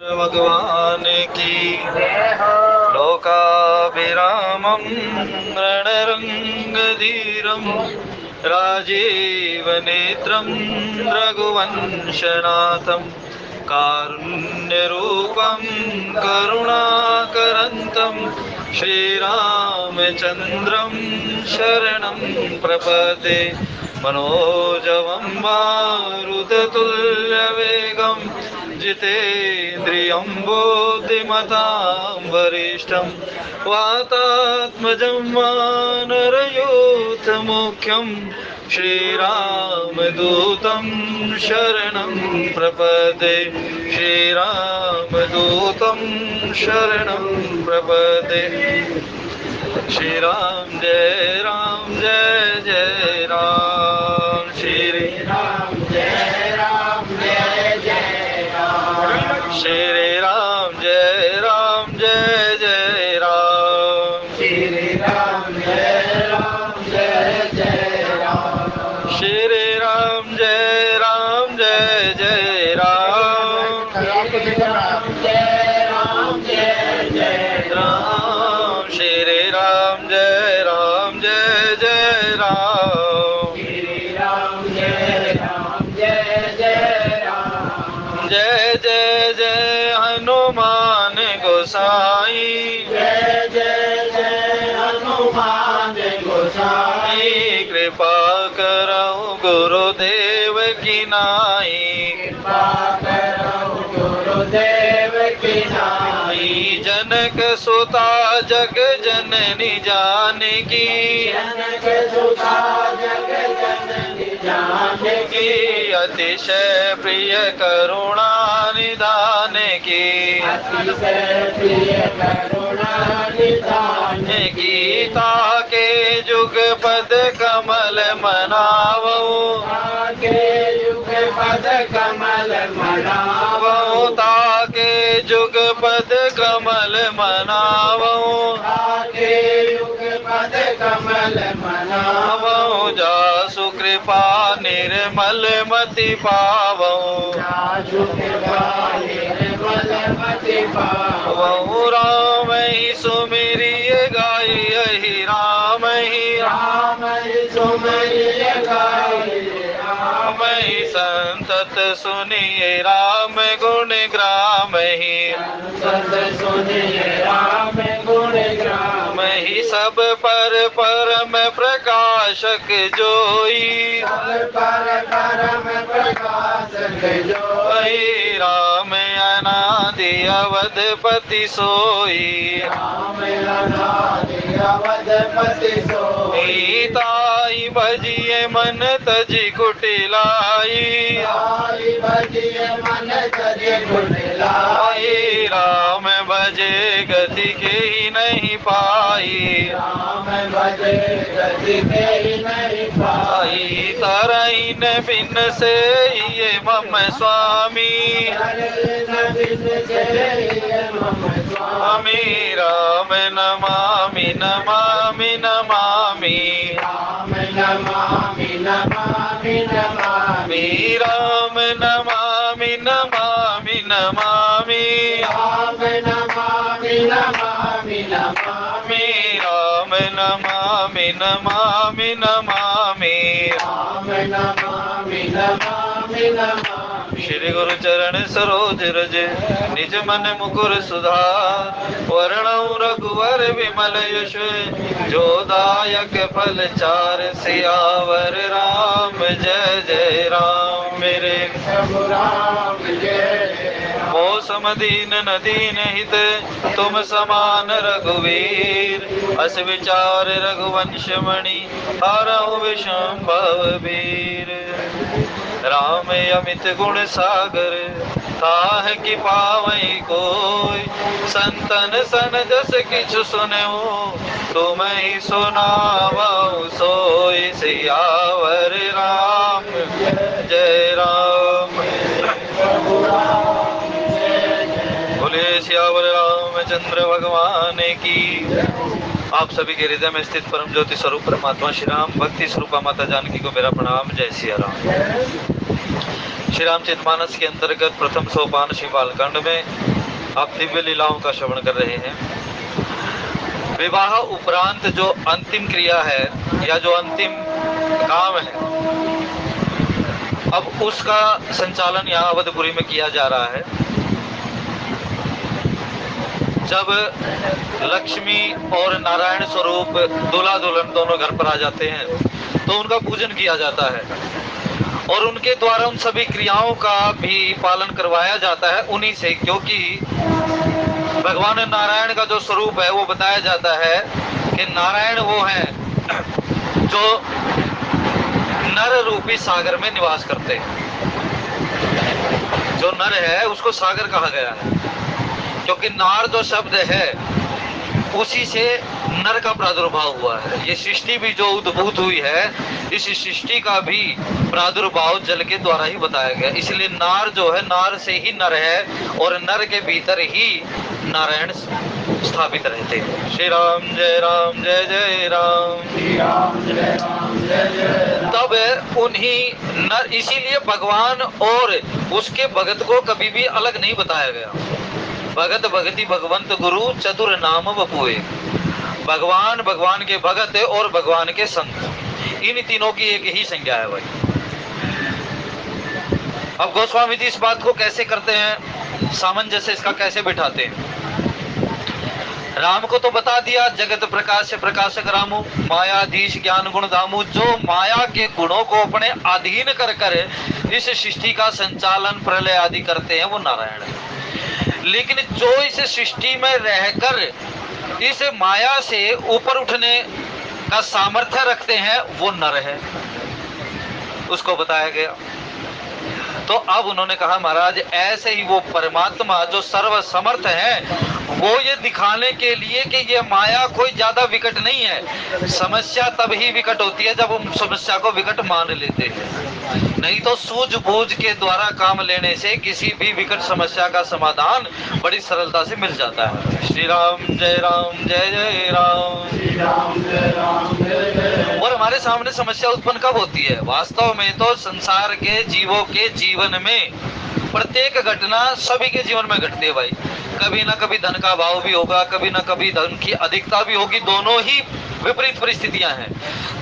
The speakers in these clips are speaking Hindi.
भगवान की लोकाभिरामं रणरङ्गधीरं राजीवनेत्रं रघुवंशनाथं कारुण्यरूपं करुणाकरन्तं श्रीरामचन्द्रं शरणं प्रपद्ये। मनोजवं मारुततुल्यवेगं जितेन्द्रियं बुद्धिमतां वरिष्ठं वातात्मजं वानरयूथमुख्यं श्रीरामदूतं शरणं प्रपद्ये। श्रीरामदूतं शरणं प्रपद्ये। श्रीराम जय जय राम। श्री राम जय जय राम। श्री राम जय जय राम। श्री राम जय जय राम। श्री राम जय जय राम। राम जय जय राम। श्री राम जय जय राम। श्री राम जय जय राम। जय जय जय हनुमान गोसाई। जय जय हनुमान गोसाई। कृपा करो गुरुदेव की नाई। कृपा करो गुरुदेव की नाई। जनक सुता जग जननी जानकी। जनक सुता जग जननी जानकी। अतिशय प्रिय करुणा निधान की। अतिशय प्रिय करुणा निधान की। गीता के जुग पद कमल मनावो। के युग पद कमल मनावो। ताके जुग पद कमल मनावो। के युग पद कमल मनावो। जासु कृपा निर्मल मति पावो। जासु कृपा निर्मल मति पावो। राम ही सुमिरिय गाय यही राम ही। राम सुमरिय गाये राम ही संतत सुनिए राम गुण ग्राम ही। संत सुनिए राम गुण ग्राम ही सब पर परम प्रकाशक जोई। पर परम प्रकाशक जोई। राम अनादि अवधपति सोई। राम अनादि अवधपति सोई। ताई भजिए मन तजी कुटिलाई। आई भजिए मन तजी कुटिलाई। राम भजे गति के ही नहीं पाई। राम भजे गति के ही नहीं पाई। तरई न बिन से ये मम स्वामी। स्वामी राम नमामि नमामि नमामि। राम नमामि नमामि नमामि। राम नमामि नमामि नमामि। राम नमामि नमामि नमामि। राम नमामि नमामि नमामि। राम नमामि नमामि नमामि। श्री गुरु चरण सरोज रज निज मन मुकुर सुधार। वर्णौ रघुवर विमल यश जो दायक फल चार। सियावर राम जय जय राम। मेरे प्रभु राम जय मौसम दीन नदीन हित तुम समान रघुवीर। अस विचार रघुवंश मणि हरहु विषम भव वीर। राम अमित गुण सागर ताह की पावई कोय। संतन सन जस किछु सुनऊ तुम ही सुनावो सोय। सियावर राम जय राम। बोले सियावर रामचंद्र भगवान की। आप सभी के हृदय में स्थित परम ज्योति स्वरूप परमात्मा श्री राम भक्ति स्वरूपा माता जानकी को मेरा प्रणाम। जय सिया राम। श्री रामचरितमानस के अंतर्गत प्रथम सोपान श्री बालकांड में आप दिव्य लीलाओं का श्रवण कर रहे हैं। विवाह उपरांत जो अंतिम क्रिया है या जो अंतिम काम है, अब उसका संचालन यहाँ अवधपुरी में किया जा रहा है। जब लक्ष्मी और नारायण स्वरूप दूल्हा दुल्हन दोनों घर पर आ जाते हैं तो उनका पूजन किया जाता है और उनके द्वारा उन सभी क्रियाओं का भी पालन करवाया जाता है उन्हीं से, क्योंकि भगवान नारायण का जो स्वरूप है वो बताया जाता है कि नारायण वो हैं जो नर रूपी सागर में निवास करते हैं। जो नर है उसको सागर कहा गया है, क्योंकि नार जो शब्द है उसी से नर का प्रादुर्भाव हुआ है। ये सृष्टि भी जो उद्भूत हुई है, इस सृष्टि का भी प्रादुर्भाव जल के द्वारा ही बताया गया। इसलिए नार जो है, नार से ही नर है और नर के भीतर ही नारायण स्थापित रहते हैं। श्री राम जय राम जय जय राम, श्री राम जय राम जय जय। तब उन्हीं नर, इसीलिए भगवान और उसके भगत को कभी भी अलग नहीं बताया गया। भगत भगति भगवंत गुरु चतुर नाम वपुए। भगवान, भगवान के भगत और भगवान के संत, इन तीनों की एक ही संज्ञा है भाई। अब गोस्वामी जी इस बात को कैसे करते हैं, सामंजस्य इसका कैसे बिठाते हैं। राम को तो बता दिया, जगत प्रकाश प्रकाशक रामू, मायाधीश ज्ञान गुण धामू। जो माया के गुणों को अपने अधीन कर कर इस सृष्टि का संचालन प्रलय आदि करते हैं वो नारायण है। लेकिन जो इस सृष्टि में रहकर इस माया से ऊपर उठने का सामर्थ्य रखते हैं वो नर है, उसको बताया गया। तो अब उन्होंने कहा महाराज ऐसे ही वो परमात्मा जो सर्व समर्थ है वो ये दिखाने के लिए कि ये माया कोई ज्यादा विकट नहीं है। समस्या तब ही विकट होती है जब हम समस्या को विकट मान लेते हैं, नहीं तो सूझबूझ के द्वारा काम लेने से किसी भी विकट समस्या का समाधान बड़ी सरलता से मिल जाता है। श्री राम जय जय राम, श्री राम जय राम जय जय। और हमारे सामने समस्या उत्पन्न कब होती है? वास्तव में तो संसार के जीवों के जीवन में प्रत्येक घटना सभी के जीवन में घटती है भाई। कभी ना कभी धन का अभाव भी होगा, कभी ना कभी धन की अधिकता भी होगी। दोनों ही विपरीत परिस्थितियां हैं।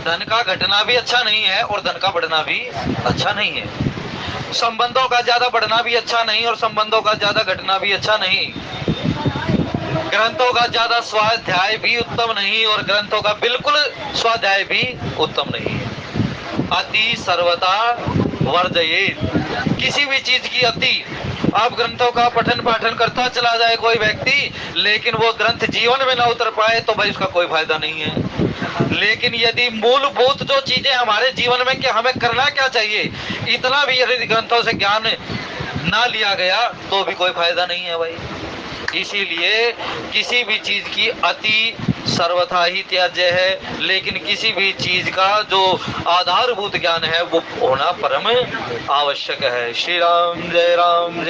धन का घटना भी अच्छा नहीं है और धन का बढ़ना भी अच्छा नहीं है। संबंधों का ज्यादा बढ़ना भी अच्छा नहीं और संबंधों का ज्यादा घटना भी अच्छा नहीं। ग्रंथों का ज्यादा स्वाध्याय भी उत्तम नहीं और ग्रंथों का बिल्कुल स्वाध्याय भी उत्तम नहीं है। अति सर्वथा वर्जयेत। किसी भी चीज की अति, आप ग्रंथों का पठन पाठन करता चला जाए कोई व्यक्ति, लेकिन वो ग्रंथ जीवन में ना उतर पाए तो भाई उसका कोई फायदा नहीं है। लेकिन यदि मूलभूत जो चीजें हमारे जीवन में कि हमें करना क्या चाहिए, इतना भी यदि ग्रंथों से ज्ञान ना लिया गया तो भी कोई फायदा नहीं है भाई। इसीलिए किसी भी चीज की अति सर्वथा ही त्याज्य है, लेकिन किसी भी चीज का जो आधारभूत ज्ञान है वो होना परम आवश्यक है। श्री राम जय राम,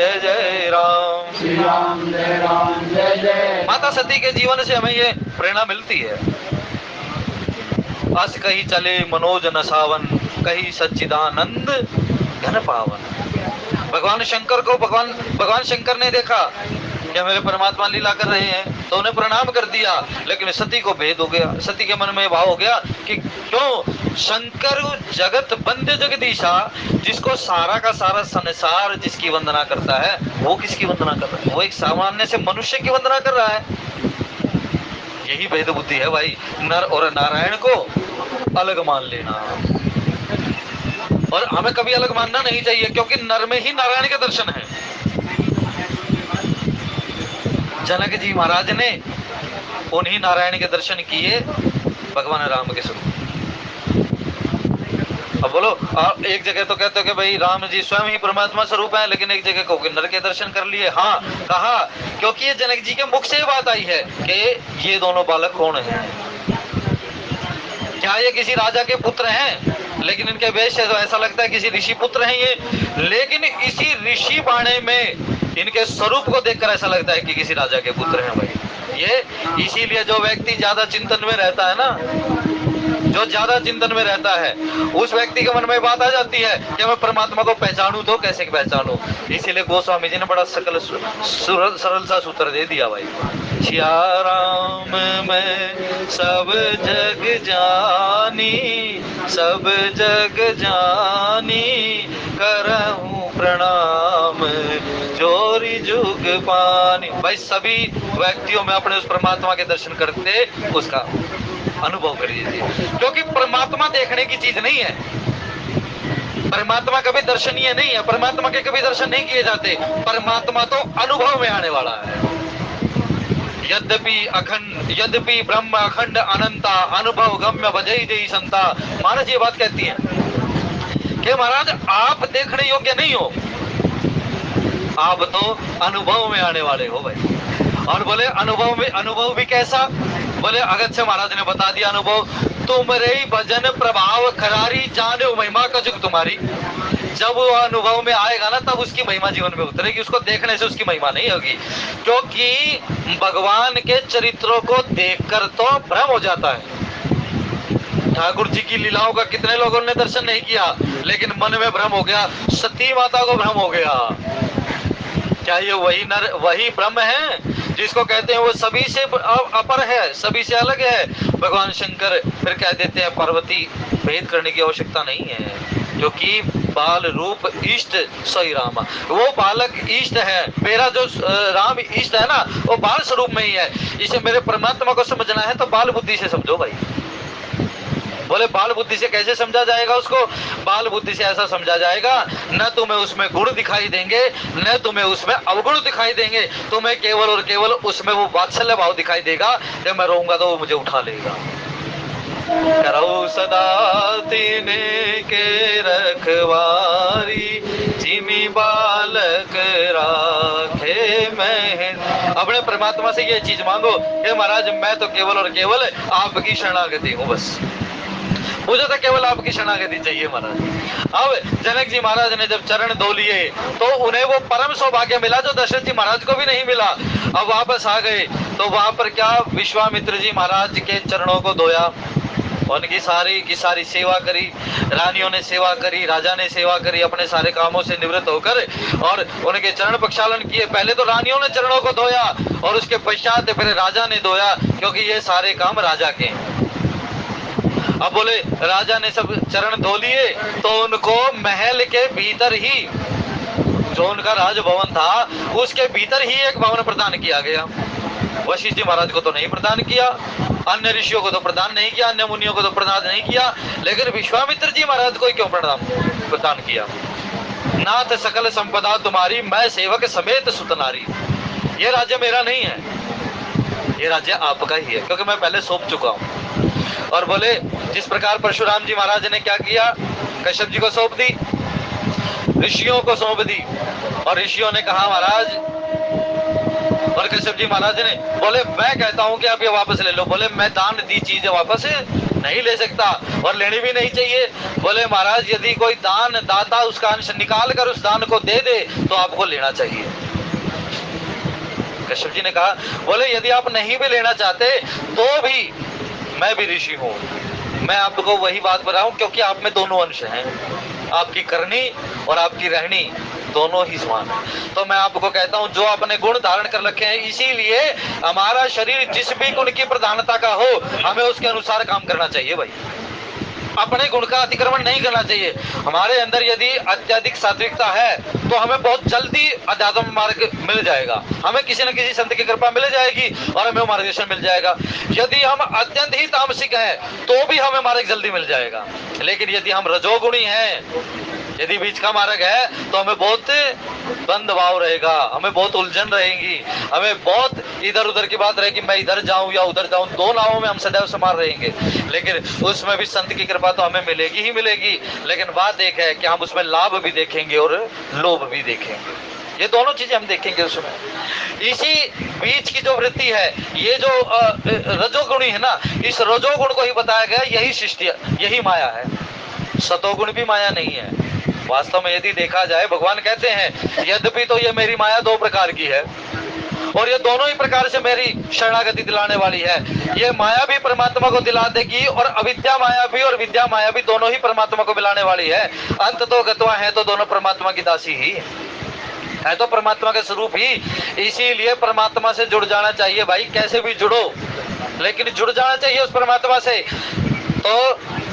श्री राम जय जय। माता सती के जीवन से हमें ये प्रेरणा मिलती है। अस कही चले मनोज नसावन, कही सच्चिदानंद घन पावन। भगवान शंकर को भगवान शंकर ने देखा कि मेरे परमात्मा लीला कर रहे हैं तो उन्हें प्रणाम कर दिया, लेकिन सती को भेद हो गया। सती के मन में भाव हो गया कि क्यों शंकर जगत बंदे जगदीशा, जिसको सारा का सारा संसार जिसकी वंदना करता है वो किसकी वंदना कर रहा है? वो एक सामान्य से मनुष्य की वंदना कर रहा है। यही भेद बुद्धि है भाई, नर और नारायण को अलग मान लेना। और हमें कभी अलग मानना नहीं चाहिए, क्योंकि नर में ही नारायण के दर्शन है। जनक जी महाराज ने उन्हीं नारायण के दर्शन किए भगवान राम के स्वरूप। अब बोलो, आप एक जगह तो कहते हो कि भाई राम जी स्वयं ही परमात्मा स्वरूप है, लेकिन एक जगह कहोगे नर के दर्शन कर लिए। हाँ कहा, क्योंकि ये जनक जी के मुख से बात आई है कि ये दोनों बालक कौन हैं। क्या ये किसी राजा के पुत्र हैं? लेकिन इनके वेश से तो ऐसा लगता है किसी ऋषि पुत्र हैं ये। लेकिन इसी ऋषि बाणे में इनके स्वरूप को देखकर ऐसा लगता है कि किसी राजा के पुत्र हैं भाई ये। इसीलिए जो व्यक्ति ज्यादा चिंतन में रहता है ना, जो ज्यादा चिंतन में रहता है उस व्यक्ति के मन में बात आ जाती है कि मैं परमात्मा को पहचानूं तो कैसे पहचानूं। इसीलिए गोस्वामी जी ने बड़ा सरल सा सूत्र दे दिया भाई, सिया राम मैं सब जग जानी, सब जग जानी करहूं प्रणाम जोरी जुग पानी। भाई सभी व्यक्तियों में अपने उस परमात्मा के दर्शन करते उसका अनुभव करिए, क्योंकि परमात्मा देखने की चीज नहीं है, परमात्मा कभी दर्शनीय नहीं है, परमात्मा के कभी दर्शन नहीं किए जाते, परमात्मा तो अनुभव में आने वाला है। यद्यपि ब्रह्म अखंड अनंता अनुभव गम्य भजई जई संता। महाराज ये बात कहती है कि महाराज आप देखने योग्य नहीं हो, आप तो अनुभव में आने वाले हो भाई। और बोले अनुभव भी कैसा? बोले अगस्त्य महाराज ने बता दिया अनुभव, तुमरे भजन प्रभाव खरारी जाने महिमा का जुग तुम्हारी। जब वो अनुभव में आएगा ना तब उसकी महिमा जीवन में उतरेगी, उसको देखने से उसकी महिमा नहीं होगी, क्योंकि भगवान के चरित्रों को देखकर तो भ्रम हो जाता है। ठाकुर जी की लीलाओं का कितने लोगों ने दर्शन नहीं किया, लेकिन मन में भ्रम हो गया, सती माता को भ्रम हो गया। क्या ये वही ब्रह्म है जिसको कहते हैं वो सभी से अपर है, सभी से अलग है? भगवान शंकर फिर कह देते हैं पार्वती भेद करने की आवश्यकता नहीं है, क्योंकि बाल रूप इष्ट सोई राम, वो बालक इष्ट है, मेरा जो राम इष्ट है ना वो बाल स्वरूप में ही है। इसे मेरे परमात्मा को समझना है तो बाल बुद्धि से समझो भाई। बोले बाल बुद्धि से कैसे समझा जाएगा उसको? बाल बुद्धि से ऐसा समझा जाएगा, न तुम्हें उसमें गुण दिखाई देंगे न तुम्हें उसमें अवगुण दिखाई देंगे, तुम्हें केवल और केवल उसमें वो वात्सल्य भाव दिखाई देगा, जब मैं रहूंगा तो वो मुझे उठा लेगा। करो सदा तीने के रखवारी, जिमी बालक राखे मैं। अपने परमात्मा से ये चीज मांगो कि महाराज मैं तो केवल और केवल आपकी शरणागति हूँ, बस मुझे तो केवल आपकी शरणागति चाहिए महाराज। अब जनक जी महाराज ने जब चरण धो लिए तो उन्हें वो परम सौभाग्य मिला जो दशरथ जी महाराज को भी नहीं मिला। अब वापस आ गए तो वहां पर क्या विश्वामित्र जी महाराज के चरणों को धोया, उनकी सारी की सारी सेवा करी, रानियों ने सेवा करी, राजा ने सेवा करी, अपने सारे कामों से निवृत्त होकर और उनके चरण प्रक्षालन किए। पहले तो रानियों ने चरणों को धोया और उसके पश्चात फिर राजा ने धोया, क्योंकि ये सारे काम राजा के हैं। अब बोले राजा ने सब चरण धो लिए तो उनको महल के भीतर ही, जो उनका राजभवन था उसके भीतर ही एक भवन प्रदान किया गया। वशिष्ठ जी महाराज को तो नहीं प्रदान किया, अन्य ऋषियों को तो प्रदान नहीं किया, अन्य मुनियों को तो प्रदान नहीं किया, लेकिन विश्वामित्र जी महाराज को क्यों प्रदान किया? नाथ सकल संपदा तुम्हारी, मैं सेवक समेत सुतनारी। ये राज्य मेरा नहीं है, ये राज्य आपका ही है, क्योंकि मैं पहले सौंप चुका हूँ। और बोले जिस प्रकार परशुराम जी महाराज ने क्या किया, कश्यप जी को सौंप दी, ऋषियों को सौंप दी, और ऋषियों ने कहा महाराज, और कश्यप जी महाराज ने बोले मैं कहता हूं कि आप ये वापस ले लो। बोले मैं दान दी चीजें वापस नहीं ले सकता और लेनी भी नहीं चाहिए। बोले महाराज यदि कोई दान दाता उसका अंश निकाल कर उस दान को दे दे तो आपको लेना चाहिए। कश्यप जी ने कहा, बोले यदि आप नहीं भी लेना चाहते तो भी मैं भी ऋषि हूँ, मैं आपको वही बात बता रहा हूँ, क्योंकि आप में दोनों अंश हैं, आपकी करनी और आपकी रहनी दोनों ही समान है। तो मैं आपको कहता हूँ जो अपने गुण धारण कर रखे हैं, इसीलिए हमारा शरीर जिस भी गुण की प्रधानता का हो हमें उसके अनुसार काम करना चाहिए भाई, अपने गुण का अतिक्रमण नहीं करना चाहिए। हमारे अंदर यदि अत्यधिक सात्विकता है तो हमें बहुत जल्दी अध्यात्म मार्ग मिल जाएगा, हमें किसी न किसी संत की कृपा मिल जाएगी और हमें मार्गदर्शन मिल जाएगा। यदि हम अत्यंत ही तामसिक हैं तो भी हमें मार्ग जल्दी मिल जाएगा, लेकिन यदि हम रजोगुणी हैं, यदि बीच का मार्ग है तो हमें बहुत बंद भाव रहेगा, हमें बहुत उलझन रहेगी, हमें बहुत इधर उधर की बात रहेगी, मैं इधर जाऊं या उधर जाऊं, दो नावों में हम सदैव सवार रहेंगे। लेकिन उसमें भी संत की कृपा तो हमें मिलेगी ही मिलेगी, लेकिन बात एक है कि हम उसमें लाभ भी देखेंगे और लोभ भी देखेंगे, ये दोनों चीजें हम देखेंगे उसमें। इसी बीच की जो वृत्ति है, ये जो रजोगुणी है ना, इस रजोगुण को ही बताया गया, यही सृष्टि, यही माया है, सतोगुण भी माया नहीं है। वास्तव में यदि देखा जाए, भगवान कहते हैं यद्यपि तो ये मेरी माया दो प्रकार की है, और ये दोनों ही प्रकार से मेरी शरणागति दिलाने वाली है। ये माया भी परमात्मा को दिला देगी और अविद्या माया भी और विद्या माया भी दोनों ही परमात्मा को मिलाने वाली है। अंत तो गत्वा है तो दोनों परमात्मा की दासी ही है, तो परमात्मा का स्वरूप ही। इसीलिए परमात्मा से जुड़ जाना चाहिए भाई, कैसे भी जुड़ो लेकिन जुड़ जाना चाहिए उस परमात्मा से। तो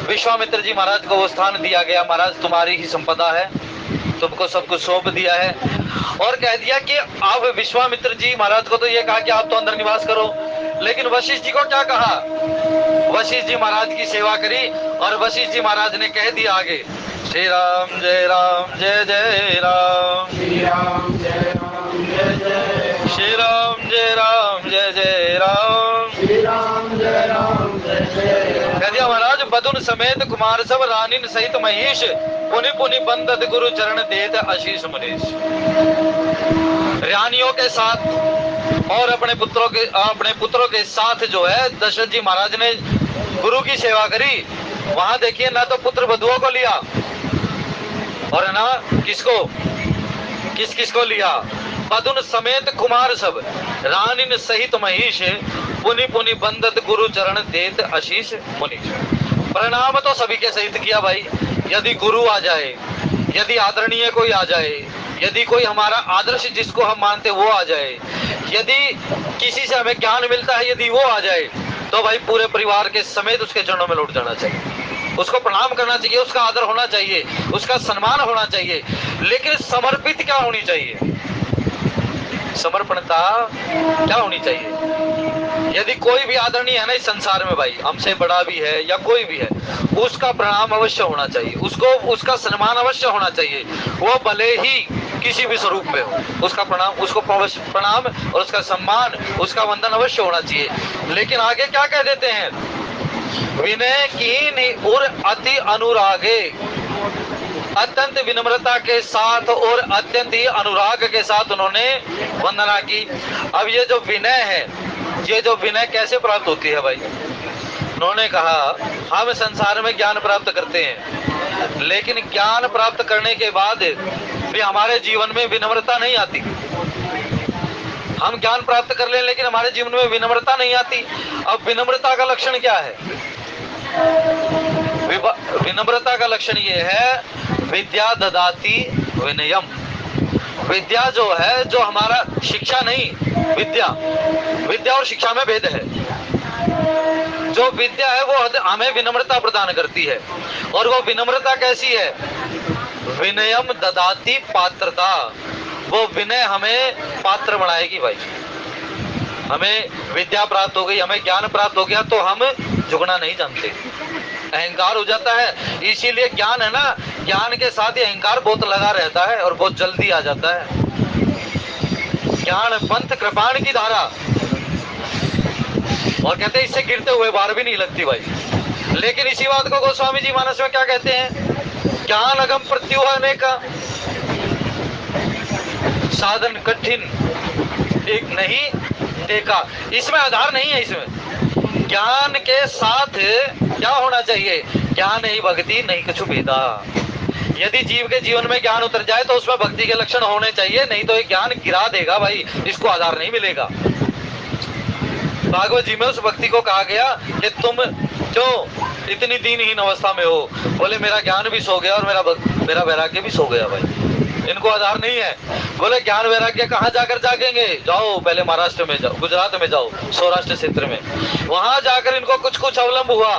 विश्वामित्र जी महाराज को वो स्थान दिया गया, महाराज तुम्हारी ही संपदा है, तुमको सब कुछ सौंप दिया है। और कह दिया कि अब विश्वामित्र जी महाराज को तो ये कहा कि आप तो अंदर निवास करो, लेकिन वशिष्ठ जी को क्या कहा? वशिष्ठ जी महाराज की सेवा करी और वशिष्ठ जी महाराज ने कह दिया आगे, श्री राम जय राम जय जय राम, श्री राम जय राम जय जय, श्री राम जय राम जय जय राम, श्री राम जय राम जय जय। कह दिया महाराज बदुन समेत कुमार सब रानीन सहित महेश, पुनि पुनि बंदत गुरु चरण देत आशीष मनीष। रानियों के साथ और अपने पुत्रों के साथ जो है दशरथ जी महाराज ने गुरु की सेवा करी। वहां देखिए ना तो पुत्र वधुओं को लिया और ना किसको लिया, पदुन समेत कुमार सब रानीन सहित महीश, पुनि पुनि बंदत गुरु चरण देत आशीष मुनीश। प्रणाम तो सभी के सहित किया भाई। यदि गुरु आ जाए, यदि आदरणीय कोई आ जाए, यदि कोई हमारा आदर्श जिसको हम मानते वो आ जाए, यदि किसी से हमें ज्ञान मिलता है यदि वो आ जाए, तो भाई पूरे परिवार के समेत उसके चरणों में लौट जाना चाहिए, उसको प्रणाम करना चाहिए, उसका आदर होना चाहिए, उसका सम्मान होना चाहिए। लेकिन समर्पित क्या होनी चाहिए? समर्पणता क्या होनी चाहिए? यदि कोई भी आदरणीय है ना इस संसार में भाई, हमसे बड़ा भी है या कोई भी है, उसका प्रणाम अवश्य होना चाहिए, उसका सम्मान अवश्य होना चाहिए। वो भले ही किसी भी स्वरूप में हो, उसका प्रणाम, उसको प्रणाम और उसका सम्मान, उसका वंदन अवश्य होना चाहिए। लेकिन आगे क्या कह देते हैं? विनय की और अति अनुरागे, अत्यंत विनम्रता के साथ और अत्यंत ही अनुराग के साथ उन्होंने वंदना की। अब ये जो विनय है, ये जो विनय कैसे प्राप्त होती है भाई? उन्होंने कहा हम संसार में ज्ञान प्राप्त करते हैं, लेकिन ज्ञान प्राप्त करने के बाद भी हमारे जीवन में विनम्रता नहीं आती। हम ज्ञान प्राप्त कर लें लेकिन हमारे जीवन में विनम्रता नहीं आती। अब विनम्रता का लक्षण क्या है? विनम्रता का लक्षण ये है, विद्या ददाति विनयम। विद्या जो है, जो हमारा शिक्षा नहीं, विद्या और शिक्षा में भेद है। जो विद्या है वो हमें विनम्रता प्रदान करती है, और वो विनम्रता कैसी है? विनयम ददाति पात्रता। वो विनय हमें पात्र बनाएगी भाई। हमें विद्या प्राप्त हो गई, हमें ज्ञान प्राप्त हो गया तो हम झुकना नहीं जानते, अहंकार हो जाता है। इसीलिए ज्ञान है ना, ज्ञान के साथ ही अहंकार बहुत लगा रहता है और बहुत जल्दी आ जाता है। ज्ञान पंथ कृपाण की धारा, और कहते हैं इससे गिरते हुए बार भी नहीं लगती भाई। लेकिन इसी बात को गोस्वामी जी मानस में क्या कहते हैं? ज्ञान अगम प्रत्युहने का साधन कठिन एक नहीं टेका। इसमें आधार नहीं है। इसमें ज्ञान के साथ क्या होना चाहिए? ज्ञान ही भक्ति नहीं कछु भेदा। यदि जीव के जीवन में ज्ञान उतर जाए तो उसमें भक्ति के लक्षण होने चाहिए, नहीं तो ये ज्ञान गिरा देगा भाई, इसको आधार नहीं मिलेगा। भागवत जी में उस व्यक्ति को कहा गया कि तुम जो इतनी दीनहीन अवस्था में हो, बोले मेरा ज्ञान भी सो गया और मेरा वैराग्य भी सो गया भाई। इनको आधार नहीं है। बोले ज्ञान वैराग्य कहाँ जाकर जागेंगे? जाओ पहले महाराष्ट्र में जाओ, गुजरात में जाओ, सौराष्ट्र क्षेत्र में, वहां जाकर इनको कुछ अवलंब हुआ।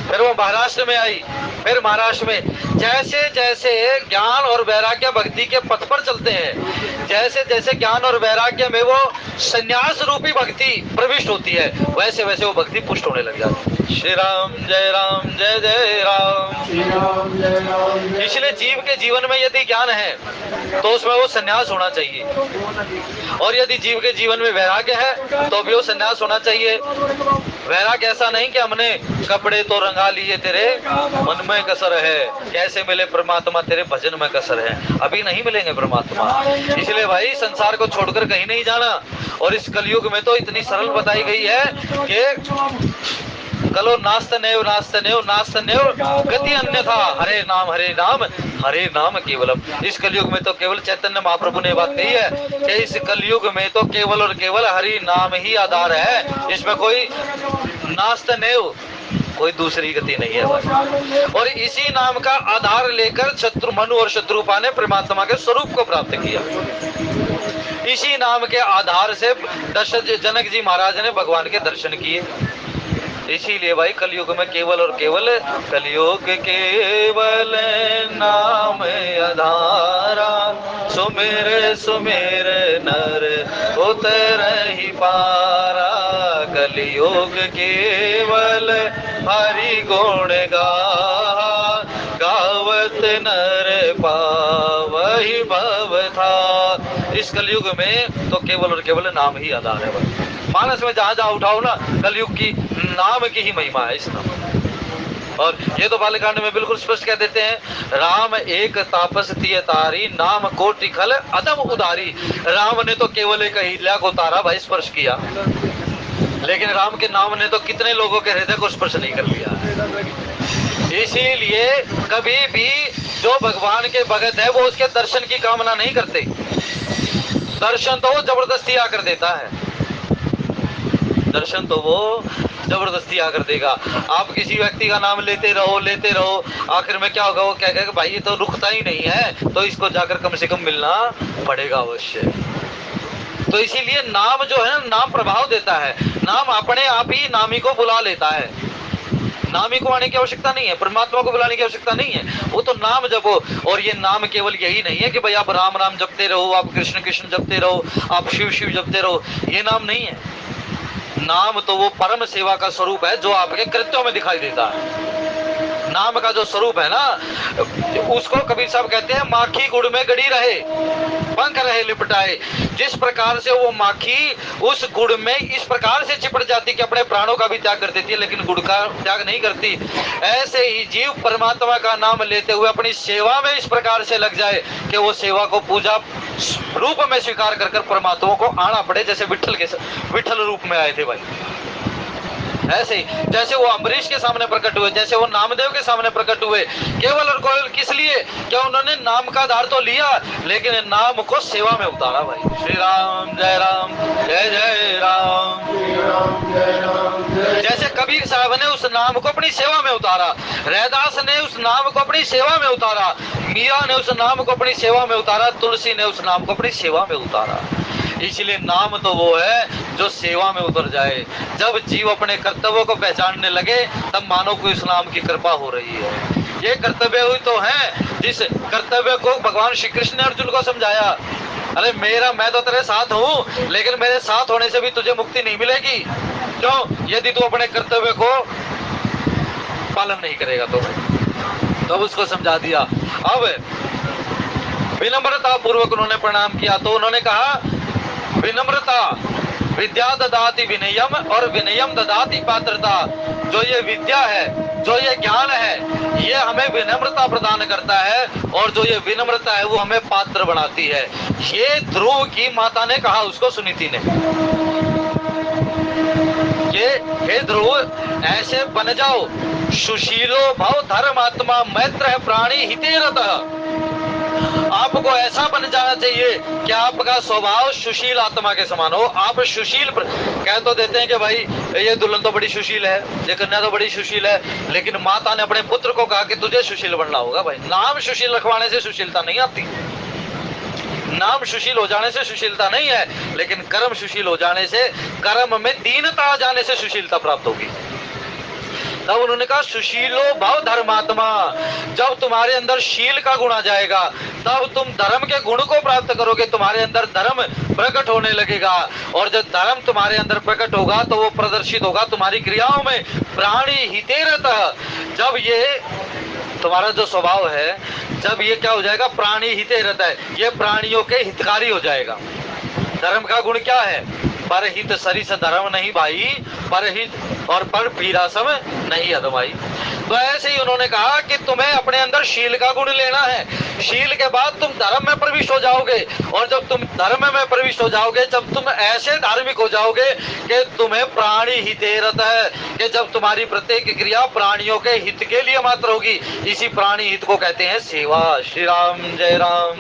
फिर वो महाराष्ट्र में आई, फिर महाराष्ट्र में। जैसे जैसे ज्ञान और वैराग्य भक्ति के पथ पर चलते हैं, जैसे जैसे ज्ञान और वैराग्य में वो संन्यास रूपी भक्ति प्रविष्ट होती है, वैसे वैसे वो भक्ति पुष्ट होने लग जाती है। श्री राम जय राम जय जय राम। श्री राम जय राम जय। इसलिए जीव के जीवन में यदि ज्ञान है तो उसमें वो संन्यास होना चाहिए, और यदि जीव के जीवन में वैराग्य है तो भी वो संन्यास होना चाहिए। वैराग्य ऐसा नहीं कि हमने कपड़े तो रंगा लिए, तेरे मन में कसर है, कैसे मिले परमात्मा तेरे भजन में कसर है। अभी नहीं मिलेंगे परमात्मा। इसलिए भाई संसार को छोड़कर कहीं नहीं जाना। और इस कलयुग में तो इतनी सरल बताई गई है कि कलो नास्तनेव नास्तनेव नास्तनेव गति अन्यथा हरे नाम केवलम। इस कलयुग में तो केवल चैतन्य महाप्रभु ने बात कही है कि इस कलयुग में तो केवल और केवल हरि नाम ही आधार है, इसमें कोई नास्तनेव कोई दूसरी गति नहीं है। और इसी नाम का आधार लेकर मनु और शत्रुपा ने परमात्मा के स्वरूप को प्राप्त किया। इसी नाम के आधार से जनक जी महाराज ने भगवान के दर्शन किए। इसीलिए भाई कलयुग में केवल और केवल कलयुग केवल नाम आधारा, सुमेर सुमेर नर उतर ही पारा। कलयुग केवल हरि गुण गावत नर पावहि भव था। इस कलयुग में तो केवल और केवल नाम ही आधार है भाई। मानस में जहां जहां उठाओ ना, कलयुग की नाम की ही महिमा है इस नाम। और ये तो बालकांड में बिल्कुल स्पष्ट कह देते हैं, राम एक तापस तिय तारी, नाम कोटि खल अदम उदारी। राम ने तो केवल एक अहिल्या को तारा भाई स्पर्श किया, लेकिन राम के नाम ने तो कितने लोगों के हृदय को स्पर्श नहीं कर लिया। इसीलिए कभी भी जो भगवान के भगत है वो उसके दर्शन की कामना नहीं करते, दर्शन तो वो जबरदस्ती आकर देता है, दर्शन तो वो जबरदस्ती आकर देगा। आप किसी व्यक्ति का नाम लेते रहो, आखिर में क्या होगा, वो कहेगा कि भाई ये तो रुकता ही नहीं है, तो इसको जाकर कम से कम मिलना पड़ेगा अवश्य। तो इसीलिए नाम जो है नाम प्रभाव देता है, नाम अपने आप ही नामी को बुला लेता है। नामी को आने की आवश्यकता नहीं है, परमात्मा को बुलाने की आवश्यकता नहीं है, वो तो नाम जपो। और ये नाम केवल यही नहीं है कि भाई आप राम राम जपते रहो, आप कृष्ण कृष्ण जपते रहो, आप शिव शिव जपते रहो, ये नाम नहीं है। नाम तो वो परम सेवा का स्वरूप है जो आपके कृत्यों में दिखाई देता है। नाम का जो स्वरूप है ना, उसको कबीर साहब कहते हैं माखी गुड़ में गड़ी रहे, पंख रहे लिपटाए। जिस प्रकार से वो माखी उस गुड़ में इस प्रकार से चिपट जाती कि अपने प्राणों का भी त्याग कर देती है, लेकिन गुड़ का त्याग नहीं करती, ऐसे ही जीव परमात्मा का नाम लेते हुए अपनी सेवा में इस प्रकार से लग जाए कि वो सेवा को पूजा रूप में स्वीकार कर परमात्मा को आना पड़े, जैसे विठल रूप में आए थे भाई। ऐसे जैसे वो अम्बरीश के सामने प्रकट हुए, जैसे वो नामदेव के सामने प्रकट हुए, केवल और केवल किस लिए? क्या उन्होंने नाम का आधार तो लिया, लेकिन नाम को सेवा में उतारा भाई। श्री राम जय राम जय जय राम। जैसे कबीर साहब ने उस नाम को अपनी सेवा में उतारा, रैदास ने उस नाम को अपनी सेवा में उतारा, मीरा ने उस नाम को अपनी सेवा में उतारा, तुलसी ने उस नाम को अपनी सेवा में उतारा। इसलिए नाम तो वो है जो सेवा में उतर जाए। जब जीव अपने कर्तव्यों को पहचानने लगे तब मानव को इस नाम की कृपा हो रही है। ये कर्तव्य हुई तो है जिस कर्तव्य को भगवान श्री कृष्ण ने अर्जुन को समझाया, अरे मैं तो तेरे साथ हूँ, लेकिन मेरे साथ होने से भी तुझे मुक्ति नहीं मिलेगी। क्यों? यदि तू अपने कर्तव्य को पालन नहीं करेगा तो उसको समझा दिया। अब विनम्रता पूर्वक उन्होंने प्रणाम किया तो उन्होंने कहा विनम्रता विद्या ददाति विनयम और विनयम ददाति पात्रता। जो ये विद्या है, जो ये ज्ञान है, ये हमें विनम्रता प्रदान करता है, और जो ये विनम्रता है वो हमें पात्र बनाती है। ये ध्रुव की माता ने कहा उसको, सुनीति ने, ये हे ध्रुव ऐसे बन जाओ, सुशीलो भव धर्मात्मा मैत्र प्राणी हितेरतः। आपको ऐसा बन जाना चाहिए कि आपका स्वभाव सुशील आत्मा के समान हो। आप सुशील कह तो देते हैं कि भाई ये दुल्हन तो बड़ी सुशील है, ये कन्या तो बड़ी सुशील है, लेकिन माता ने अपने पुत्र को कहा कि तुझे सुशील बनना होगा। भाई नाम सुशील रखवाने से सुशीलता नहीं आती, नाम सुशील हो जाने से सुशीलता नहीं है, लेकिन कर्म सुशील हो जाने से, कर्म में दीनता आ जाने से सुशीलता प्राप्त होगी। तब उन्होंने कहा सुशीलो भव धर्मात्मा। जब तुम्हारे अंदर शील का गुण आ जाएगा तब तुम धर्म के गुण को प्राप्त करोगे, तुम्हारे अंदर धर्म प्रकट होने लगेगा, और जब धर्म तुम्हारे अंदर प्रकट होगा तो वो प्रदर्शित होगा तुम्हारी क्रियाओं में। प्राणी हितेरतः, जब ये तुम्हारा जो स्वभाव है, जब ये क्या हो जाएगा, प्राणी हितेरतः, ये प्राणियों के हितकारी हो जाएगा। धर्म का गुण क्या है? परहित सरिस धर्म नहीं भाई, परहित और पर पीरा सम नहीं अधमाई। तो ऐसे ही उन्होंने कहा कि तुम्हें अपने अंदर शील का गुण लेना है, शील के बाद तुम धर्म में प्रविष्ट हो जाओगे, और जब तुम धर्म में प्रविष्ट हो जाओगे, जब तुम ऐसे धार्मिक हो जाओगे कि तुम्हें प्राणी हितेरत है, कि जब तुम्हारी प्रत्येक क्रिया प्राणियों के हित के लिए मात्र होगी। इसी प्राणी हित को कहते हैं सेवा। श्री राम जय राम।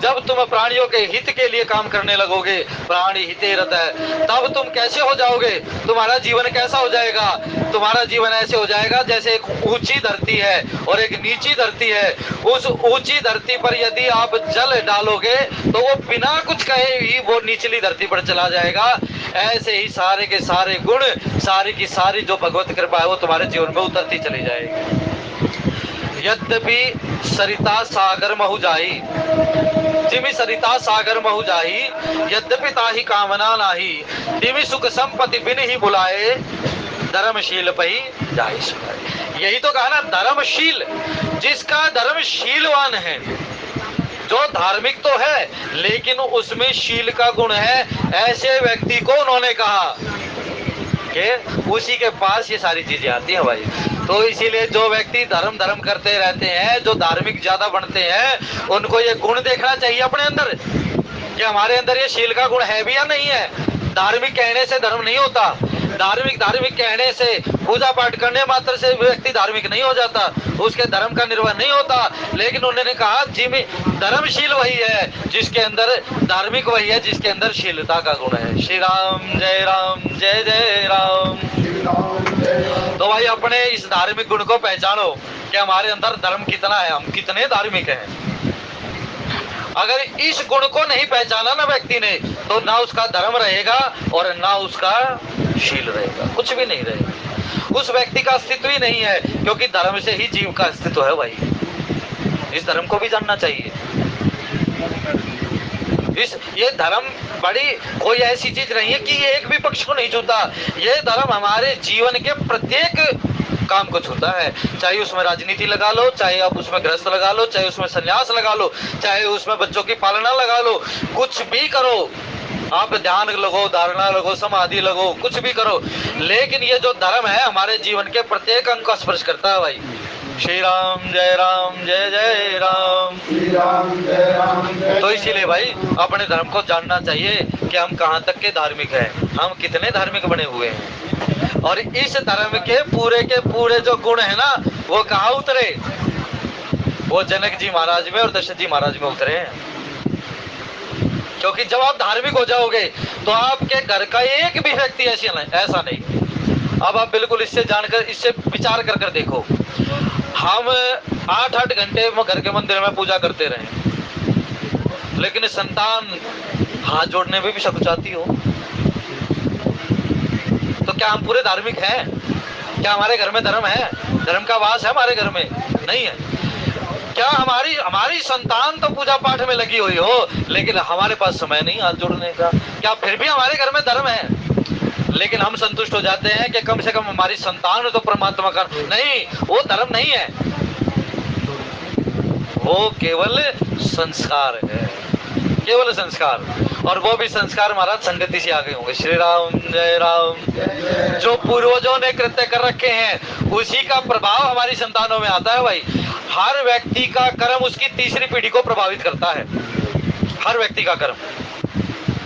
जब तुम प्राणियों के हित के लिए काम करने लगोगे, प्राणी हितेरत है, तब तुम कैसे हो जाओगे, तुम्हारा जीवन कैसा हो जाएगा? तुम्हारा जीवन ऐसे हो जाएगा जैसे एक ऊंची धरती है और एक नीची धरती है। उस ऊंची धरती पर यदि आप जल डालोगे तो वो बिना कुछ कहे ही वो निचली धरती पर चला जाएगा। ऐसे ही सारे के सारे गुण, सारी की सारी जो भगवत कृपा है वो तुम्हारे जीवन में उतरती चली जाएगी। यद्यपि सरिता सागर महु जाई, जिमि सरिता सागर महु जाही, यद्यपि ताहि कामना नाही, तिमि सुख संपत्ति बिन ही बुलाए, धर्मशील पही जाहि सुनाए। यही तो कहा ना, धर्मशील, जिसका धर्मशीलवान है, जो धार्मिक तो है लेकिन उसमें शील का गुण है, ऐसे व्यक्ति को उन्होंने कहा कि उसी के पास ये सारी चीजें आती हैं भाई। तो इसीलिए जो व्यक्ति धर्म करते रहते हैं, जो धार्मिक ज्यादा बनते हैं, उनको ये गुण देखना चाहिए अपने अंदर कि हमारे अंदर ये शील का गुण है भी या नहीं है। धार्मिक कहने से धर्म नहीं होता, धार्मिक कहने से, पूजा पाठ करने मात्र से व्यक्ति धार्मिक नहीं हो जाता, उसके धर्म का निर्वाह नहीं होता। लेकिन उन्होंने कहा जिम्मे धर्मशील वही है जिसके अंदर, धार्मिक वही है जिसके अंदर शीलता का गुण है। श्री राम जय राम, जय जय राम। तो भाई अपने इस धार्मिक गुण को पहचानो कि हमारे अंदर धर्म कितना है, हम कितने धार्मिक हैं। अगर इस गुण को नहीं पहचाना ना व्यक्ति ने, तो ना उसका धर्म रहेगा और ना उसका शील रहेगा, कुछ भी नहीं रहेगा। उस व्यक्ति का अस्तित्व ही नहीं है, क्योंकि धर्म से ही जीव का अस्तित्व है भाई। इस धर्म को भी जानना चाहिए। ये धर्म बड़ी कोई ऐसी चीज नहीं है कि ये एक भी पक्ष को नहीं छूता। ये धर्म हमारे जीवन के प्रत्येक काम को छूता है, चाहे उसमें राजनीति लगा लो, चाहे आप उसमें गृहस्थ लगा लो, चाहे उसमें सन्यास लगा लो, चाहे उसमें बच्चों की पालना लगा लो, कुछ भी करो आप, ध्यान लगो, धारणा लगो, समाधि लगो, कुछ भी करो, लेकिन ये जो धर्म है हमारे जीवन के प्रत्येक अंग का स्पर्श करता है भाई। श्री राम जय राम, जय जय राम, श्री राम जय राम। तो इसीलिए भाई अपने धर्म को जानना चाहिए कि हम कहाँ तक के धार्मिक हैं, हम कितने धार्मिक बने हुए हैं, और इस धर्म के पूरे जो गुण है ना, वो कहाँ उतरे? वो जनक जी महाराज में और दशरथ जी महाराज में उतरे हैं। क्योंकि जब आप धार्मिक हो जाओगे तो आपके घर का एक भी व्यक्ति ऐसा नहीं। अब आप बिल्कुल इससे जानकर, इससे विचार कर देखो, हम 8-8 घंटे घर के मंदिर में पूजा करते रहे, लेकिन संतान हाथ जोड़ने में भी शकुचाती हो, तो क्या हम पूरे धार्मिक हैं? क्या हमारे घर में धर्म है? धर्म का वास है हमारे घर में? नहीं है। क्या हमारी संतान तो पूजा पाठ में लगी हुई हो, लेकिन हमारे पास समय नहीं हाथ जोड़ने का? क्या फिर भी हमारे घर में धर्म है? लेकिन हम संतुष्ट हो जाते हैं कि कम से कम हमारी संतान तो परमात्मा का, नहीं, वो धर्म नहीं है, वो केवल संस्कार है, केवल संस्कार। और वो भी संस्कार महाराज संगति से आगे होंगे। श्री राम जय राम। जो पूर्वजों ने कृत्य कर रखे हैं उसी का प्रभाव हमारी संतानों में आता है भाई। हर व्यक्ति का कर्म उसकी तीसरी पीढ़ी को प्रभावित करता है, हर व्यक्ति का कर्म।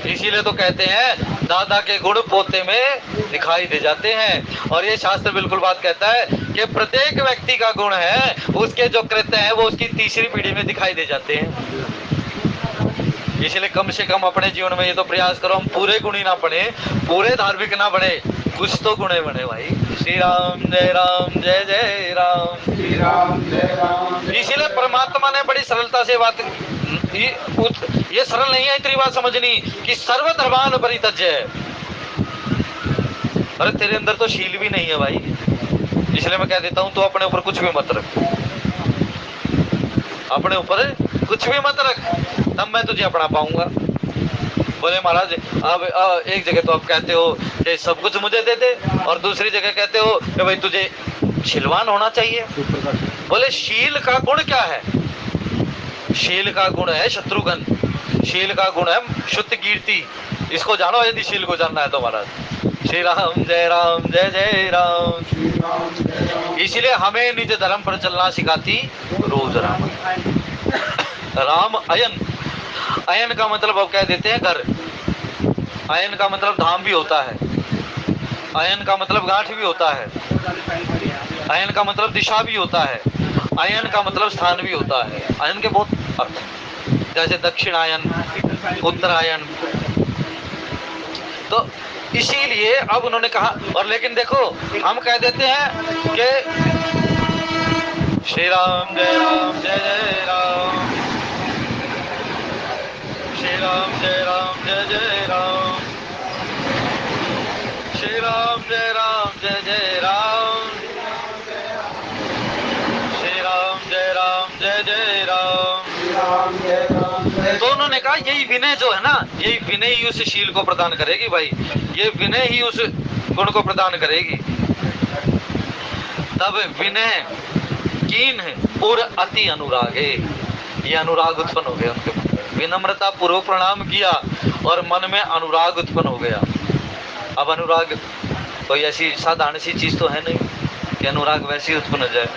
इसीलिए तो कहते हैं दादा के गुण पोते में दिखाई दे जाते हैं। और ये शास्त्र बिल्कुल बात कहता है कि प्रत्येक व्यक्ति का गुण है, उसके जो कृत्य है वो उसकी तीसरी पीढ़ी में दिखाई दे जाते हैं। इसलिए कम से कम अपने जीवन में ये तो प्रयास करो, हम पूरे गुणी ना बने, पूरे धार्मिक ना बने, कुछ तो गुणे बने भाई। श्री राम जय राम, जय जय राम, श्री राम जय राम। इसीलिए परमात्मा ने बड़ी सरलता से बात, ये सरल नहीं है इतनी बात समझनी कि सर्वधर्मान परित्यज्य है। अरे तेरे अंदर तो शील भी नहीं है भाई, इसलिए मैं कह देता हूँ तो अपने ऊपर कुछ भी मत रख, अपने ऊपर कुछ भी मत रख, तब मैं तुझे अपना पाऊंगा। बोले महाराज अब एक जगह तो आप कहते हो कि सब कुछ मुझे दे दे, और दूसरी जगह कहते हो कि भाई तुझे शीलवान होना चाहिए। बोले शील का गुण क्या है? शील का गुण है शत्रुघ्न, शील का गुण है शुद्ध कीर्ति। इसको जानो यदि शील को जानना है तो महाराज। श्री राम जय राम। इसलिए हमें निज धर्म पर चलना सिखाती रोज राम। राम अयन, अयन का मतलब अब कह देते हैं घर। अयन का मतलब धाम भी होता है, अयन का मतलब गांठ भी होता है, अयन का मतलब दिशा भी होता है, अयन का मतलब स्थान भी होता है। अयन के बहुत अर्थ, जैसे दक्षिणायन, उत्तरायण। तो इसीलिए अब उन्होंने कहा, और लेकिन देखो हम कह देते हैं कि श्री राम जय राम जय जय राम, श्री राम जय राम, श्री राम जय राम, श्री राम जय राम। तो उन्होंने कहा यही विनय जो है ना, यही विनय ही उस शील को प्रदान करेगी भाई, ये विनय ही उस गुण को प्रदान करेगी। तब विनय कीन और अति अनुराग है, ये अनुराग उत्पन्न हो गया उनके मन में। विनम्रता पूर्वक प्रणाम किया और मन में अनुराग उत्पन्न हो गया। अब अनुराग कोई ऐसी साधारण सी चीज तो है नहीं कि अनुराग वैसे ही उत्पन्न हो जाए।